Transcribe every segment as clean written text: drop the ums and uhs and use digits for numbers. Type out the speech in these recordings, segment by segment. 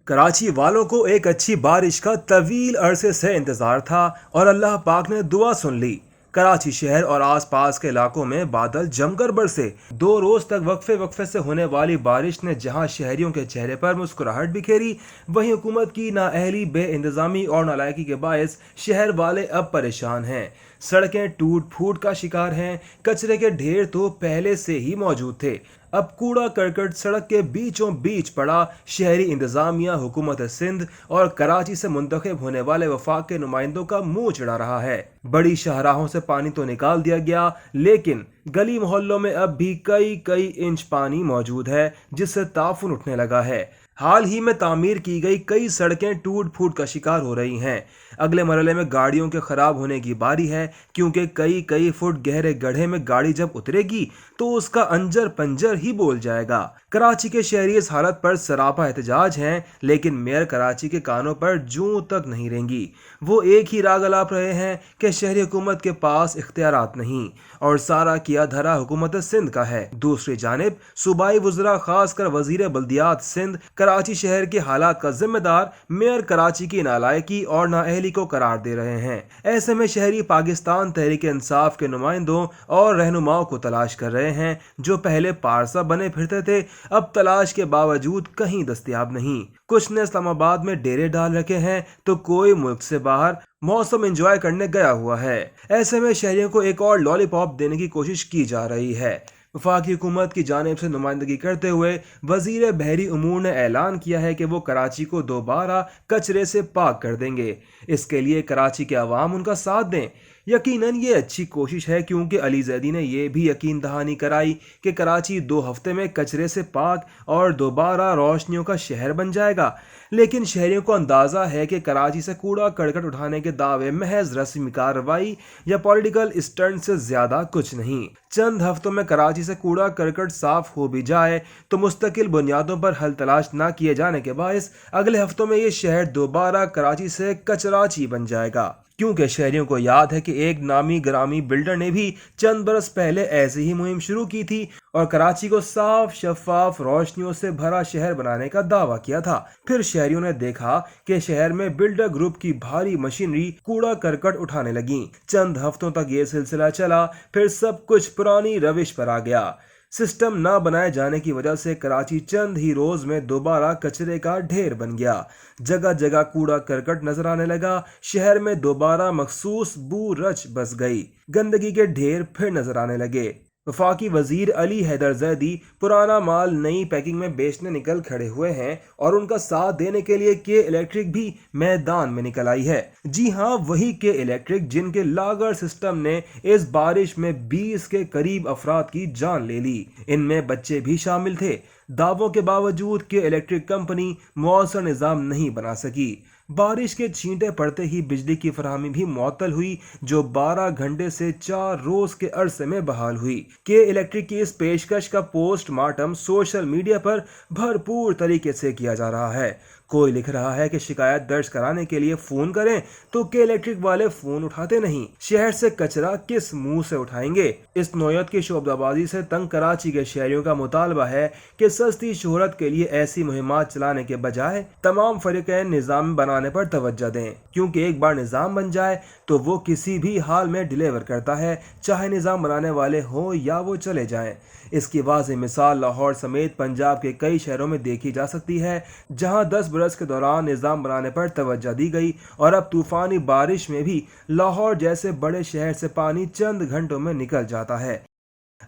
کراچی والوں کو ایک اچھی بارش کا طویل عرصے سے انتظار تھا اور اللہ پاک نے دعا سن لی۔ کراچی شہر اور آس پاس کے علاقوں میں بادل جم کر برسے۔ 2 روز تک وقفے سے ہونے والی بارش نے جہاں شہریوں کے چہرے پر مسکراہٹ بکھیری، وہیں حکومت کی نااہلی، بے انتظامی اور نالائکی کے باعث شہر والے اب پریشان ہیں۔ سڑکیں ٹوٹ پھوٹ کا شکار ہیں، کچرے کے ڈھیر تو پہلے سے ہی موجود تھے، اب کوڑا کرکٹ سڑک کے بیچوں بیچ پڑا۔ شہری انتظامیہ حکومت سندھ اور کراچی سے منتخب ہونے والے وفاق کے نمائندوں کا منہ چڑھا رہا ہے۔ بڑی شاہراہوں سے پانی تو نکال دیا گیا، لیکن گلی محلوں میں اب بھی کئی انچ پانی موجود ہے، جس سے تعفن اٹھنے لگا ہے۔ حال ہی میں تعمیر کی گئی کئی سڑکیں ٹوٹ پھوٹ کا شکار ہو رہی ہیں۔ اگلے مرحلے میں گاڑیوں کے خراب ہونے کی باری ہے، کیونکہ کئی فٹ گہرے گڑھے میں گاڑی جب اترے گی تو اس کا انجر پنجر ہی بول جائے گا۔ کراچی کے شہری اس حالت پر سراپا احتجاج ہیں، لیکن میئر کراچی کے کانوں پر جوں تک نہیں رینگی۔ وہ ایک ہی راگ الاپ رہے ہیں کہ شہری حکومت کے پاس اختیارات نہیں اور سارا کیا دھرا حکومت سندھ کا ہے۔ دوسری جانب صوبائی وزراء، خاص کر وزیر بلدیات سندھ، کراچی شہر کے حالات کا ذمہ دار میئر کراچی کی نالائکی اور نااہلی کو قرار دے رہے ہیں۔ ایسے میں شہری پاکستان تحریک انصاف کے نمائندوں اور رہنماؤں کو تلاش کر رہے ہیں، جو پہلے پارسا بنے پھرتے تھے، اب تلاش کے باوجود کہیں دستیاب نہیں۔ کچھ نے اسلام آباد میں ڈیرے ڈال رکھے ہیں تو کوئی ملک سے باہر موسم انجوائے کرنے گیا ہوا ہے۔ ایسے میں شہریوں کو ایک اور لالی پاپ دینے کی کوشش کی جا رہی ہے۔ وفاقی حکومت کی جانب سے نمائندگی کرتے ہوئے وزیر بحری امور نے اعلان کیا ہے کہ وہ کراچی کو دوبارہ کچرے سے پاک کر دیں گے۔ اس کے لیے کراچی کے عوام ان کا ساتھ دیں۔ یقیناً یہ اچھی کوشش ہے، کیونکہ علی زیدی نے یہ بھی یقین دہانی کرائی کہ کراچی 2 ہفتے میں کچرے سے پاک اور دوبارہ روشنیوں کا شہر بن جائے گا۔ لیکن شہریوں کو اندازہ ہے کہ کراچی سے کوڑا کرکٹ اٹھانے کے دعوے محض رسمی کارروائی یا پولیٹیکل اسٹنٹ سے زیادہ کچھ نہیں۔ چند ہفتوں میں کراچی سے کوڑا کرکٹ صاف ہو بھی جائے تو مستقل بنیادوں پر حل تلاش نہ کیے جانے کے باعث اگلے ہفتوں میں یہ شہر دوبارہ کراچی سے کچراچی بن جائے گا، کیونکہ شہریوں کو یاد ہے کہ ایک نامی گرامی بلڈر نے بھی چند برس پہلے ایسی ہی مہم شروع کی تھی اور کراچی کو صاف شفاف روشنیوں سے بھرا شہر بنانے کا دعویٰ کیا تھا۔ پھر شہریوں نے دیکھا کہ شہر میں بلڈر گروپ کی بھاری مشینری کوڑا کرکٹ اٹھانے لگیں۔ چند ہفتوں تک یہ سلسلہ چلا، پھر سب کچھ پرانی روش پر آ گیا۔ سسٹم نہ بنائے جانے کی وجہ سے کراچی چند ہی روز میں دوبارہ کچرے کا ڈھیر بن گیا۔ جگہ جگہ کوڑا کرکٹ نظر آنے لگا۔ شہر میں دوبارہ مخصوص بو رچ بس گئی۔ گندگی کے ڈھیر پھر نظر آنے لگے۔ وفاقی وزیر علی حیدر زیدی پرانا مال نئی پیکنگ میں بیچنے نکل کھڑے ہوئے ہیں اور ان کا ساتھ دینے کے لیے کے الیکٹرک بھی میدان میں نکل آئی ہے۔ جی ہاں، وہی کے الیکٹرک جن کے لاگر سسٹم نے اس بارش میں 20 کے قریب افراد کی جان لے لی، ان میں بچے بھی شامل تھے۔ دعووں کے باوجود کہ الیکٹرک کمپنی مؤثر نظام نہیں بنا سکی۔ بارش کے چھینٹے پڑتے ہی بجلی کی فراہمی بھی معطل ہوئی، جو 12 گھنٹے سے 4 روز کے عرصے میں بحال ہوئی۔ کہ الیکٹرک کی اس پیشکش کا پوسٹ مارٹم سوشل میڈیا پر بھرپور طریقے سے کیا جا رہا ہے۔ کوئی لکھ رہا ہے کہ شکایت درج کرانے کے لیے فون کریں تو کہ الیکٹرک والے فون اٹھاتے نہیں، شہر سے کچرا کس منہ سے اٹھائیں گے۔ اس نوعیت کی شعبدہ بازی سے تنگ کراچی کے شہریوں کا مطالبہ ہے کہ سستی شہرت کے لیے ایسی مہمات چلانے کے بجائے تمام فریقین نظام بنانے پر توجہ دیں، کیونکہ ایک بار نظام بن جائے تو وہ کسی بھی حال میں ڈیلیور کرتا ہے، چاہے نظام بنانے والے ہوں یا وہ چلے جائیں۔ اس کی واضح مثال لاہور سمیت پنجاب کے کئی شہروں میں دیکھی جا سکتی ہے، جہاں 10 برس کے دوران نظام بنانے پر توجہ دی گئی اور اب طوفانی بارش میں بھی لاہور جیسے بڑے شہر سے پانی چند گھنٹوں میں نکل جاتا ہے۔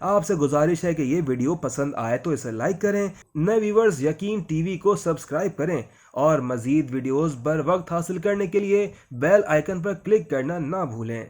آپ سے گزارش ہے کہ یہ ویڈیو پسند آئے تو اسے لائک کریں، نئے ویورز یقین ٹی وی کو سبسکرائب کریں اور مزید ویڈیوز بر وقت حاصل کرنے کے لیے بیل آئیکن پر کلک کرنا نہ بھولیں۔